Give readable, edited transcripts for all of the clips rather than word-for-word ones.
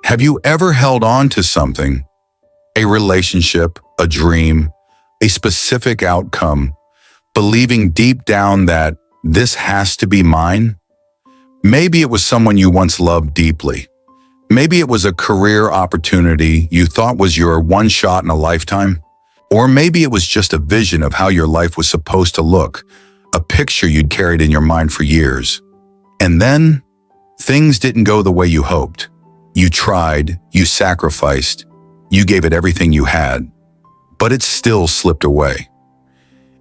Have you ever held on to something, a relationship, a dream, a specific outcome, believing deep down that this has to be mine? Maybe it was someone you once loved deeply. Maybe it was a career opportunity you thought was your one shot in a lifetime. Or maybe it was just a vision of how your life was supposed to look, a picture you'd carried in your mind for years. And then, things didn't go the way you hoped. You tried, you sacrificed, you gave it everything you had, but it still slipped away.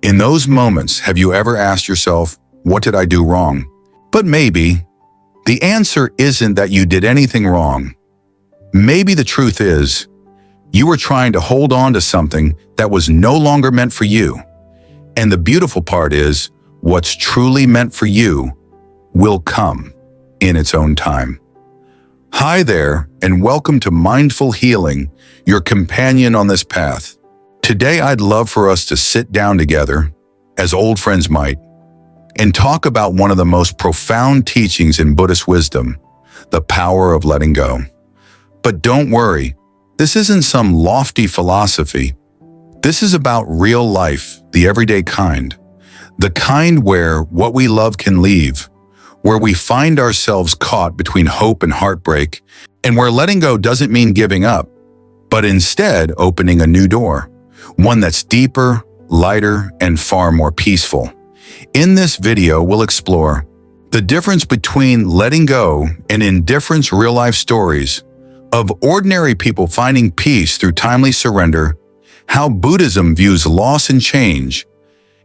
In those moments, have you ever asked yourself, what did I do wrong? But maybe the answer isn't that you did anything wrong. Maybe the truth is, you were trying to hold on to something that was no longer meant for you. And the beautiful part is, what's truly meant for you will come in its own time. Hi there, and welcome to Mindful Healing, your companion on this path. Today, I'd love for us to sit down together, as old friends might, and talk about one of the most profound teachings in Buddhist wisdom, the power of letting go. But don't worry, this isn't some lofty philosophy. This is about real life, the everyday kind. The kind where what we love can leave, where we find ourselves caught between hope and heartbreak, and where letting go doesn't mean giving up, but instead opening a new door, one that's deeper, lighter, and far more peaceful. In this video, we'll explore the difference between letting go and indifference, real-life stories of ordinary people finding peace through timely surrender, how Buddhism views loss and change,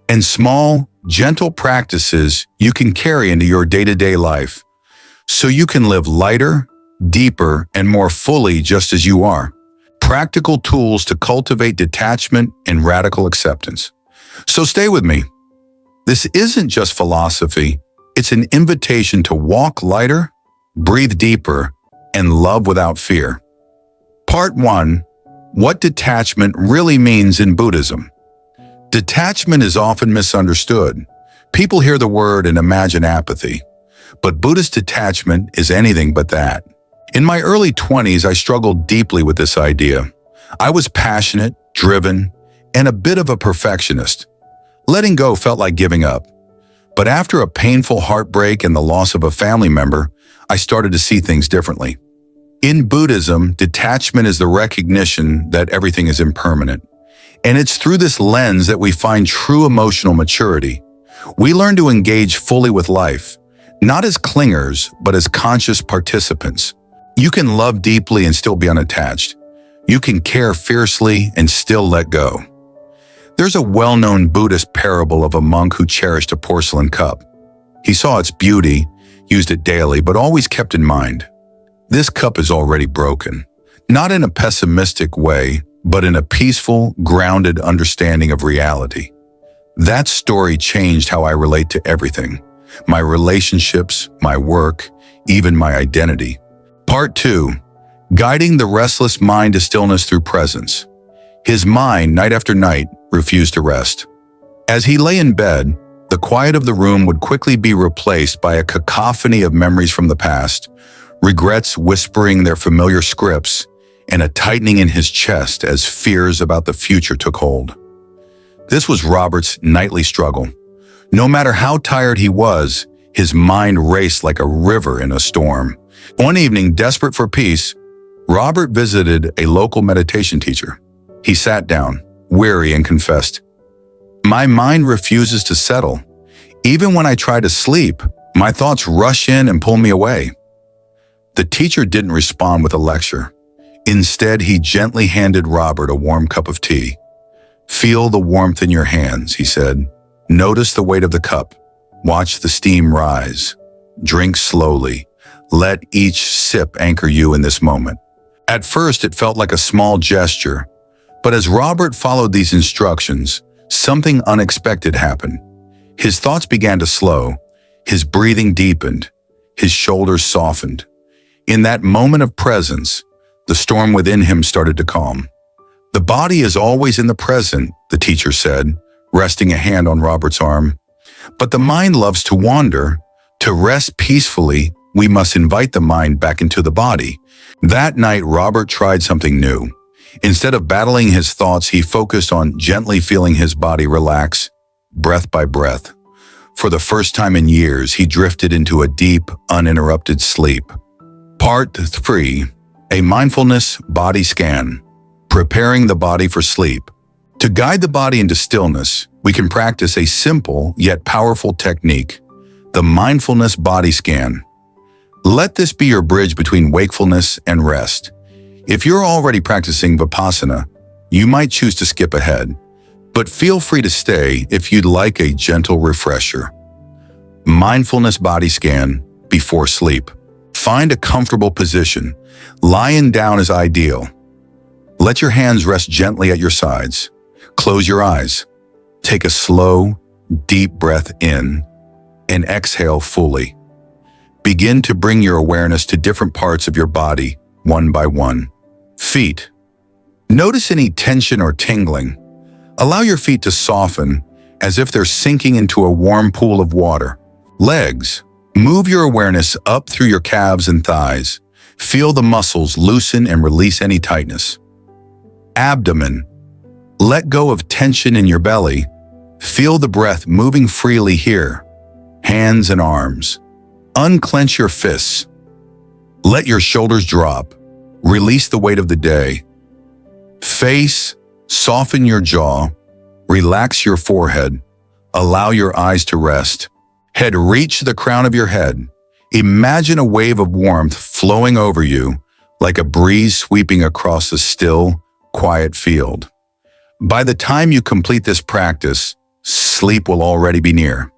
and small, gentle practices you can carry into your day-to-day life so you can live lighter, deeper, and more fully just as you are. Practical tools to cultivate detachment and radical acceptance. So stay with me. This isn't just philosophy, it's an invitation to walk lighter, breathe deeper, and love without fear. Part 1. What detachment really means in Buddhism. Detachment is often misunderstood. People hear the word and imagine apathy. But Buddhist detachment is anything but that. In my early 20s, I struggled deeply with this idea. I was passionate, driven, and a bit of a perfectionist. Letting go felt like giving up. But after a painful heartbreak and the loss of a family member, I started to see things differently. In Buddhism, detachment is the recognition that everything is impermanent. And it's through this lens that we find true emotional maturity. We learn to engage fully with life, not as clingers, but as conscious participants. You can love deeply and still be unattached. You can care fiercely and still let go. There's a well-known Buddhist parable of a monk who cherished a porcelain cup. He saw its beauty, used it daily, but always kept in mind, this cup is already broken. Not in a pessimistic way, but in a peaceful, grounded understanding of reality. That story changed how I relate to everything. My relationships, my work, even my identity. Part 2. Guiding the restless mind to stillness through presence. His mind, night after night, refused to rest. As he lay in bed, the quiet of the room would quickly be replaced by a cacophony of memories from the past, regrets whispering their familiar scripts, and a tightening in his chest as fears about the future took hold. This was Robert's nightly struggle. No matter how tired he was, his mind raced like a river in a storm. One evening, desperate for peace, Robert visited a local meditation teacher. He sat down, weary, and confessed, "My mind refuses to settle. Even when I try to sleep, my thoughts rush in and pull me away." The teacher didn't respond with a lecture. Instead, he gently handed Robert a warm cup of tea. "Feel the warmth in your hands," he said. "Notice the weight of the cup. Watch the steam rise. Drink slowly. Let each sip anchor you in this moment." At first, it felt like a small gesture, but as Robert followed these instructions, something unexpected happened. His thoughts began to slow, his breathing deepened, his shoulders softened. In that moment of presence, the storm within him started to calm. "The body is always in the present," the teacher said, resting a hand on Robert's arm. "But the mind loves to wander. To rest peacefully, we must invite the mind back into the body." That night, Robert tried something new. Instead of battling his thoughts, he focused on gently feeling his body relax, breath by breath. For the first time in years, he drifted into a deep, uninterrupted sleep. Part 3. A mindfulness body scan. Preparing the body for sleep. To guide the body into stillness, we can practice a simple yet powerful technique, the mindfulness body scan. Let this be your bridge between wakefulness and rest. If you're already practicing Vipassana, you might choose to skip ahead, but feel free to stay if you'd like a gentle refresher. Mindfulness body scan before sleep. Find a comfortable position. Lying down is ideal. Let your hands rest gently at your sides. Close your eyes. Take a slow, deep breath in and exhale fully. Begin to bring your awareness to different parts of your body, one by one. Feet. Notice any tension or tingling. Allow your feet to soften as if they're sinking into a warm pool of water. Legs. Move your awareness up through your calves and thighs. Feel the muscles loosen and release any tightness. Abdomen. Let go of tension in your belly. Feel the breath moving freely here. Hands and arms. Unclench your fists. Let your shoulders drop. Release the weight of the day. Face. Soften your jaw. Relax your forehead. Allow your eyes to rest. Head, reach the crown of your head. Imagine a wave of warmth flowing over you, like a breeze sweeping across a still, quiet field. By the time you complete this practice, sleep will already be near.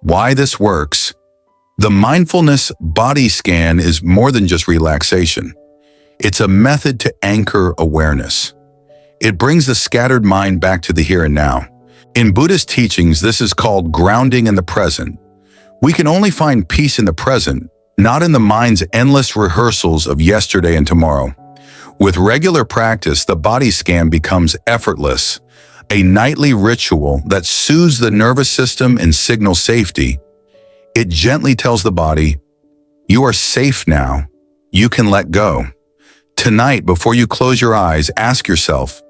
Why this works? The mindfulness body scan is more than just relaxation. It's a method to anchor awareness. It brings the scattered mind back to the here and now. In Buddhist teachings, this is called grounding in the present. We can only find peace in the present, not in the mind's endless rehearsals of yesterday and tomorrow. With regular practice, the body scan becomes effortless, a nightly ritual that soothes the nervous system and signals safety. It gently tells the body, you are safe now. You can let go. Tonight, before you close your eyes, ask yourself,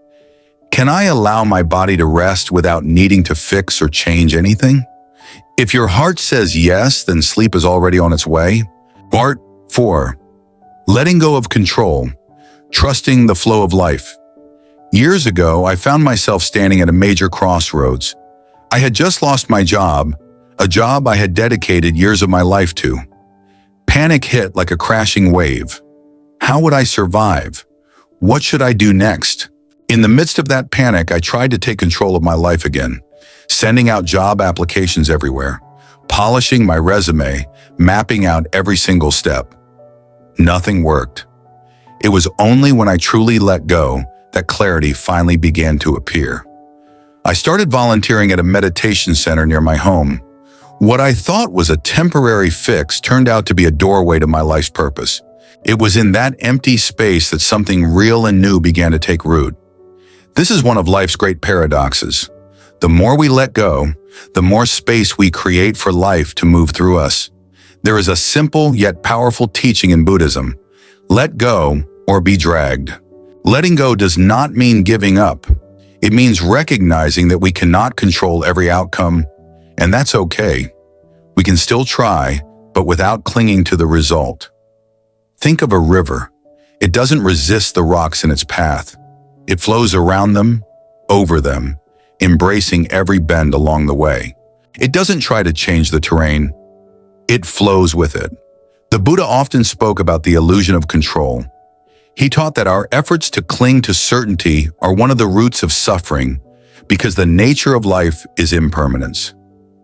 can I allow my body to rest without needing to fix or change anything? If your heart says yes, then sleep is already on its way. Part 4. Letting go of control. Trusting the flow of life. Years ago, I found myself standing at a major crossroads. I had just lost my job, a job I had dedicated years of my life to. Panic hit like a crashing wave. How would I survive? What should I do next? In the midst of that panic, I tried to take control of my life again, sending out job applications everywhere, polishing my resume, mapping out every single step. Nothing worked. It was only when I truly let go that clarity finally began to appear. I started volunteering at a meditation center near my home. What I thought was a temporary fix turned out to be a doorway to my life's purpose. It was in that empty space that something real and new began to take root. This is one of life's great paradoxes. The more we let go, the more space we create for life to move through us. There is a simple yet powerful teaching in Buddhism. Let go or be dragged. Letting go does not mean giving up. It means recognizing that we cannot control every outcome, and that's okay. We can still try, but without clinging to the result. Think of a river. It doesn't resist the rocks in its path. It flows around them, over them, embracing every bend along the way. It doesn't try to change the terrain. It flows with it. The Buddha often spoke about the illusion of control. He taught that our efforts to cling to certainty are one of the roots of suffering because the nature of life is impermanence.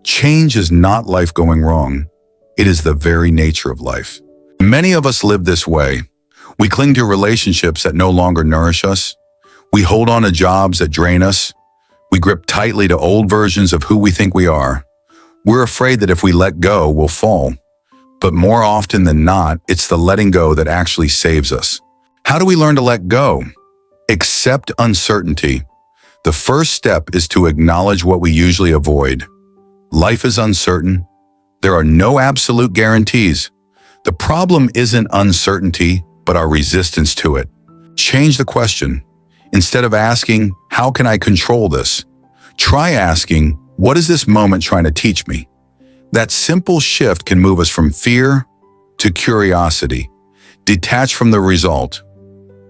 Change is not life going wrong. It is the very nature of life. Many of us live this way. We cling to relationships that no longer nourish us. We hold on to jobs that drain us. We grip tightly to old versions of who we think we are. We're afraid that if we let go, we'll fall. But more often than not, it's the letting go that actually saves us. How do we learn to let go? Accept uncertainty. The first step is to acknowledge what we usually avoid. Life is uncertain. There are no absolute guarantees. The problem isn't uncertainty, but our resistance to it. Change the question. Instead of asking, how can I control this? Try asking, what is this moment trying to teach me? That simple shift can move us from fear to curiosity. Detach from the result.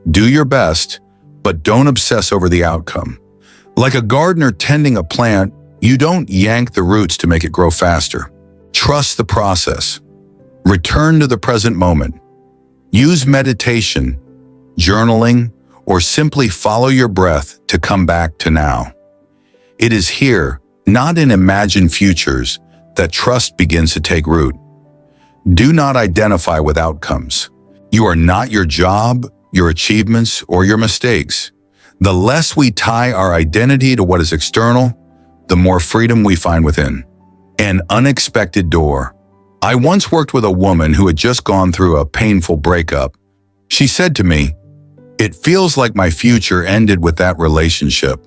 Do your best, but don't obsess over the outcome. Like a gardener tending a plant, you don't yank the roots to make it grow faster. Trust the process. Return to the present moment. Use meditation, journaling, or simply follow your breath to come back to now. It is here, not in imagined futures, that trust begins to take root. Do not identify with outcomes. You are not your job, your achievements, or your mistakes. The less we tie our identity to what is external, the more freedom we find within. An unexpected door. I once worked with a woman who had just gone through a painful breakup. She said to me, "It feels like my future ended with that relationship."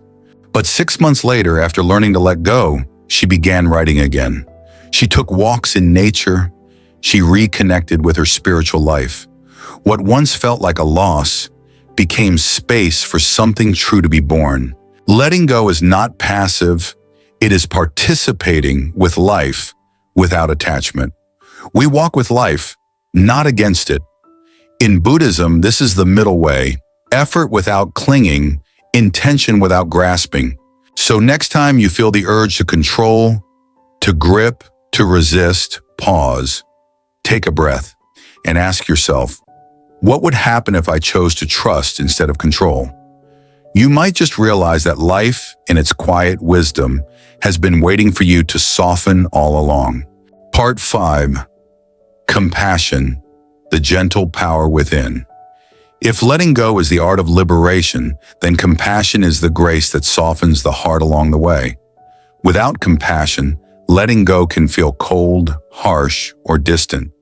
But 6 months later, after learning to let go, she began writing again. She took walks in nature. She reconnected with her spiritual life. What once felt like a loss became space for something true to be born. Letting go is not passive. It is participating with life without attachment. We walk with life, not against it. In Buddhism, this is the middle way: effort without clinging, intention without grasping. So next time you feel the urge to control, to grip, to resist, pause, take a breath, and ask yourself, what would happen if I chose to trust instead of control? You might just realize that life, in its quiet wisdom, has been waiting for you to soften all along. Part 5. Compassion, the gentle power within. If letting go is the art of liberation, then compassion is the grace that softens the heart along the way. Without compassion, letting go can feel cold, harsh, or distant.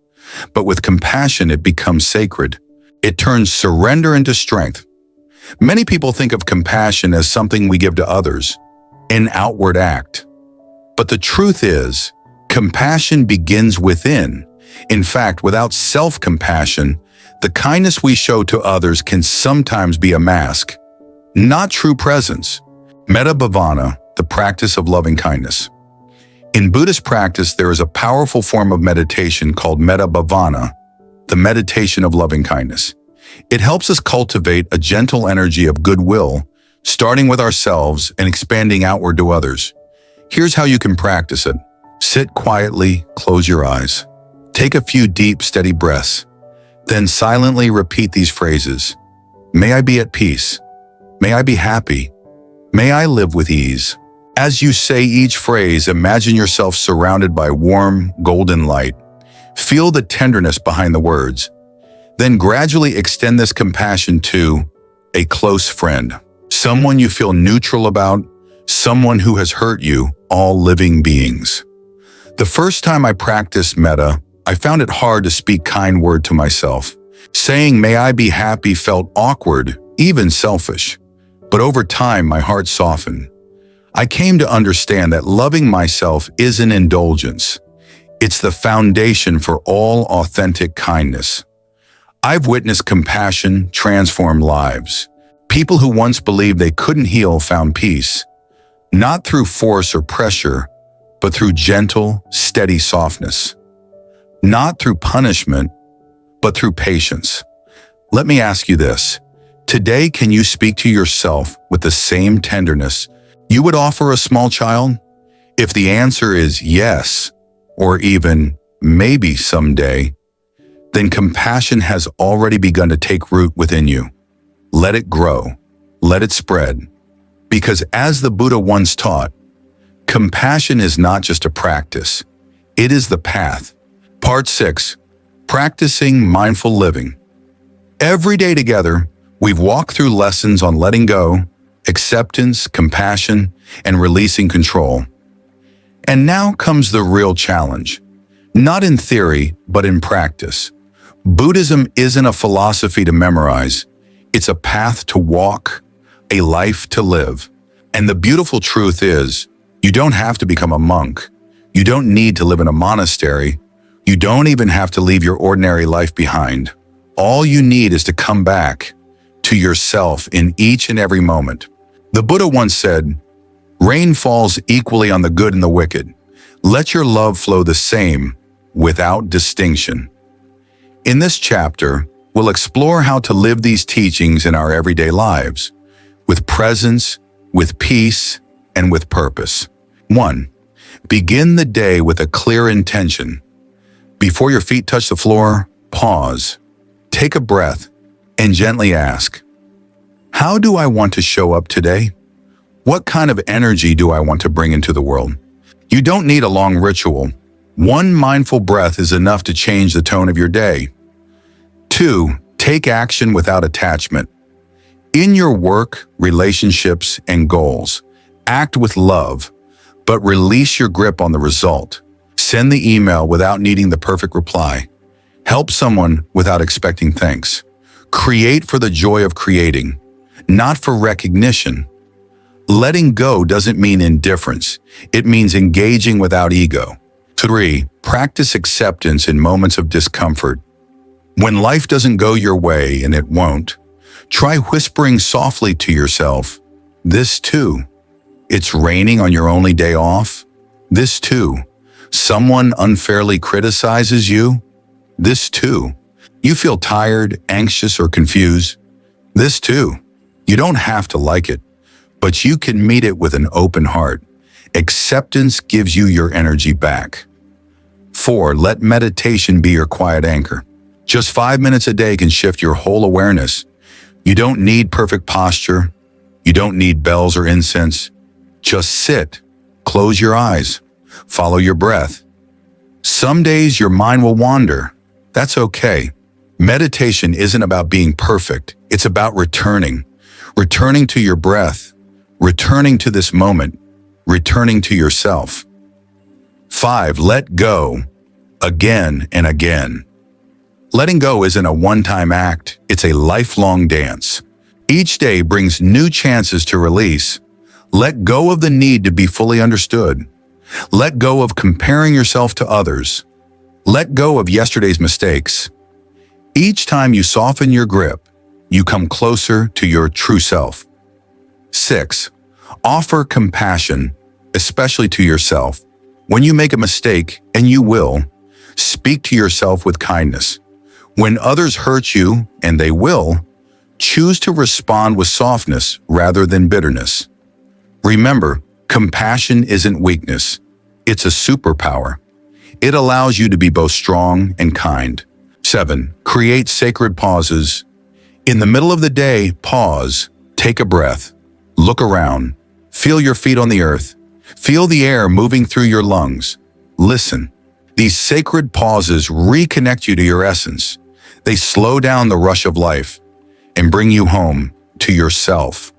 But with compassion, it becomes sacred. It turns surrender into strength. Many people think of compassion as something we give to others, an outward act. But the truth is, compassion begins within. In fact, without self-compassion, the kindness we show to others can sometimes be a mask, not true presence. Metta bhavana, the practice of loving kindness. In Buddhist practice, there is a powerful form of meditation called metta bhavana, the meditation of loving kindness. It helps us cultivate a gentle energy of goodwill, starting with ourselves and expanding outward to others. Here's how you can practice it. Sit quietly, close your eyes. Take a few deep, steady breaths. Then silently repeat these phrases. May I be at peace. May I be happy. May I live with ease. As you say each phrase, imagine yourself surrounded by warm, golden light. Feel the tenderness behind the words. Then gradually extend this compassion to a close friend, someone you feel neutral about, someone who has hurt you, all living beings. The first time I practiced metta, I found it hard to speak kind word to myself. Saying may I be happy felt awkward, even selfish. But over time, my heart softened. I came to understand that loving myself isn't indulgence. It's the foundation for all authentic kindness. I've witnessed compassion transform lives. People who once believed they couldn't heal found peace, not through force or pressure, but through gentle, steady softness. Not through punishment, but through patience. Let me ask you this. Today, can you speak to yourself with the same tenderness you would offer a small child? If the answer is yes, or even maybe someday, then compassion has already begun to take root within you. Let it grow. Let it spread. Because as the Buddha once taught, compassion is not just a practice. It is the path. Part 6. Practicing mindful living. Every day together, we've walked through lessons on letting go, acceptance, compassion, and releasing control. And now comes the real challenge. Not in theory, but in practice. Buddhism isn't a philosophy to memorize. It's a path to walk, a life to live. And the beautiful truth is, you don't have to become a monk. You don't need to live in a monastery. You don't even have to leave your ordinary life behind. All you need is to come back to yourself in each and every moment. The Buddha once said, "Rain falls equally on the good and the wicked. Let your love flow the same, without distinction." In this chapter, we'll explore how to live these teachings in our everyday lives, with presence, with peace, and with purpose. 1. Begin the day with a clear intention. Before your feet touch the floor, pause, take a breath, and gently ask, how do I want to show up today? What kind of energy do I want to bring into the world? You don't need a long ritual. One mindful breath is enough to change the tone of your day. 2. Take action without attachment. In your work, relationships, and goals, act with love, but release your grip on the result. Send the email without needing the perfect reply. Help someone without expecting thanks. Create for the joy of creating, not for recognition. Letting go doesn't mean indifference. It means engaging without ego. 3. Practice acceptance in moments of discomfort. When life doesn't go your way, and it won't, try whispering softly to yourself, "This too." It's raining on your only day off. This too. Someone unfairly criticizes you. This too. You feel tired, anxious, or confused. This too. You don't have to like it, but you can meet it with an open heart. Acceptance gives you your energy back. 4. Let meditation be your quiet anchor. Just 5 minutes a day can shift your whole awareness. You don't need perfect posture. You don't need bells or incense. Just sit, close your eyes, follow your breath. Some days your mind will wander. That's okay. Meditation isn't about being perfect. It's about returning to your breath, returning to this moment, returning to yourself. 5. Let go, again and again. Letting go isn't a one-time act, it's a lifelong dance. Each day brings new chances to release. Let go of the need to be fully understood. Let go of comparing yourself to others. Let go of yesterday's mistakes. Each time you soften your grip, you come closer to your true self. 6. Offer compassion, especially to yourself. When you make a mistake, and you will, speak to yourself with kindness. When others hurt you, and they will, choose to respond with softness rather than bitterness. Remember, compassion isn't weakness. It's a superpower. It allows you to be both strong and kind. 7. Create sacred pauses. In the middle of the day, pause, take a breath, look around, feel your feet on the earth, feel the air moving through your lungs. Listen. These sacred pauses reconnect you to your essence. They slow down the rush of life and bring you home to yourself.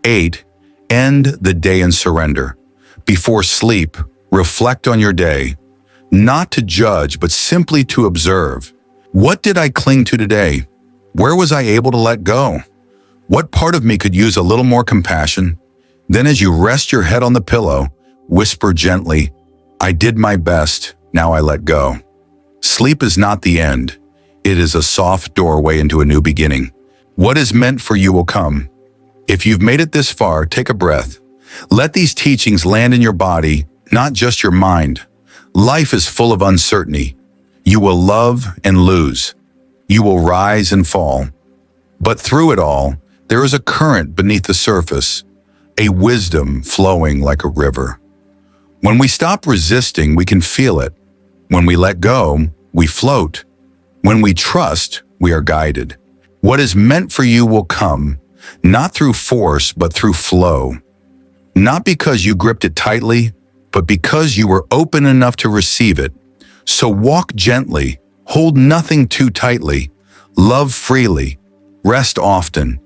8. End the day in surrender. Before sleep, reflect on your day, not to judge, but simply to observe. What did I cling to today? Where was I able to let go? What part of me could use a little more compassion? Then as you rest your head on the pillow, whisper gently, "I did my best, now I let go." Sleep is not the end. It is a soft doorway into a new beginning. What is meant for you will come. If you've made it this far, take a breath. Let these teachings land in your body, not just your mind. Life is full of uncertainty. You will love and lose. You will rise and fall. But through it all, there is a current beneath the surface, a wisdom flowing like a river. When we stop resisting, we can feel it. When we let go, we float. When we trust, we are guided. What is meant for you will come, not through force, but through flow. Not because you gripped it tightly, but because you were open enough to receive it. So walk gently, hold nothing too tightly, love freely, rest often,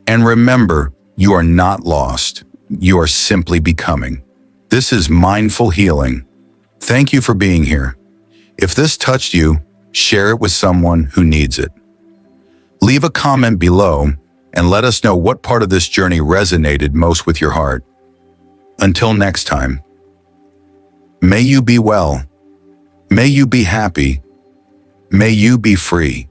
and remember, you are not lost. You are simply becoming. This is mindful healing. Thank you for being here. If this touched you, share it with someone who needs it. Leave a comment below and let us know what part of this journey resonated most with your heart. Until next time, may you be well. May you be happy. May you be free.